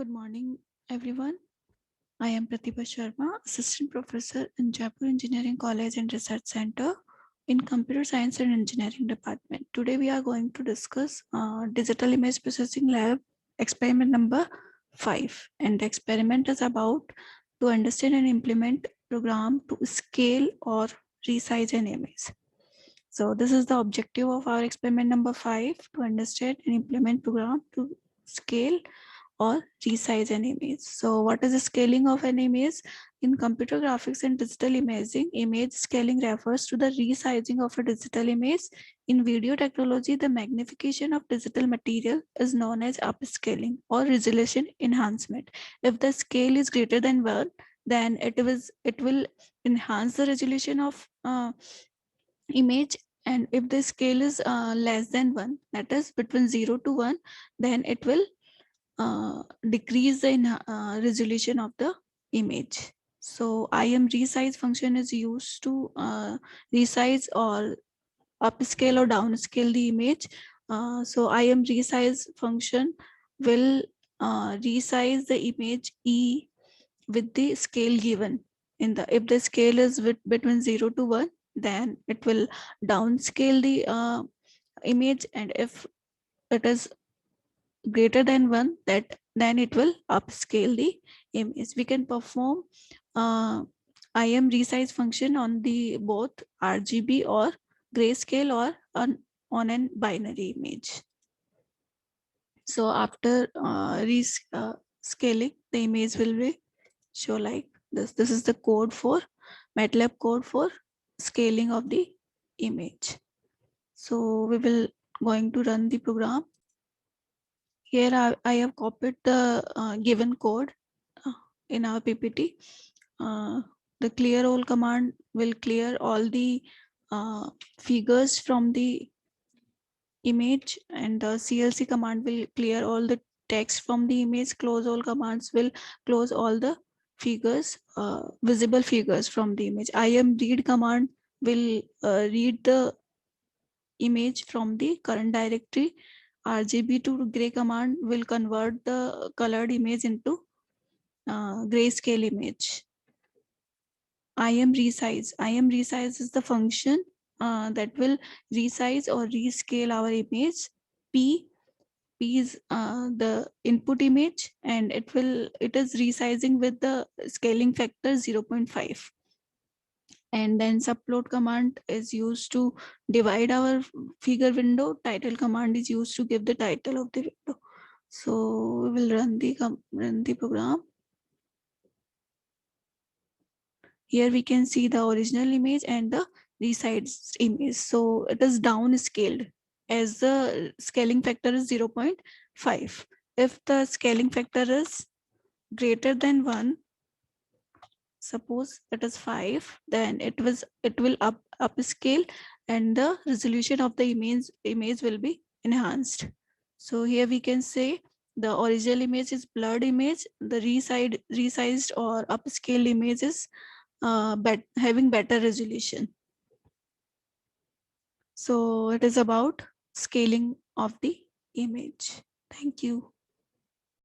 Good morning, everyone. I am Pratibha Sharma, Assistant Professor in Jaipur Engineering College and Research Center in Computer Science and Engineering Department. Today, we are going to discuss Digital Image Processing Lab experiment number 5. And the experiment is about to understand and implement program to scale or resize an image. So this is the objective of our experiment number 5, to understand and implement program to scale or resize an image. So what is the scaling of an image? In computer graphics and digital imaging, image scaling refers to the resizing of a digital image. In video technology, the magnification of digital material is known as upscaling or resolution enhancement. If the scale is greater than 1, then it will enhance the resolution of image, and if the scale is less than 1, that is between 0 to 1, then it will decrease the resolution of the image. So IM resize function is used to resize or upscale or downscale the image. So IM resize function will resize the image E with the scale given. If the scale is between 0 to 1, then it will downscale the image, and if it is greater than 1, then it will upscale the image. We can perform IM resize function on the both RGB or grayscale or on an binary image. So after scaling, the image will be show like this. This is the code for MATLAB code for scaling of the image. So we will going to run the program. Here I have copied the given code in our PPT. The clear all command will clear all the figures from the image, and the CLC command will clear all the text from the image. Close all commands will close all the figures, visible figures from the image. IM read command will read the image from the current directory. RGB to gray command will convert the colored image into grayscale image. IM resize. IM resize is the function that will resize or rescale our image. P is the input image, and it is resizing with the scaling factor 0.5. And then subplot command is used to divide our figure window. Title command is used to give the title of the window. So we will run the program. Here we can see the original image and the resized image. So it is downscaled as the scaling factor is 0.5. If the scaling factor is greater than 1, suppose it is 5, then it will upscale, and the resolution of the image will be enhanced. So here we can say the original image is blurred image, the resized or upscaled image is having better resolution. So it is about scaling of the image. Thank you.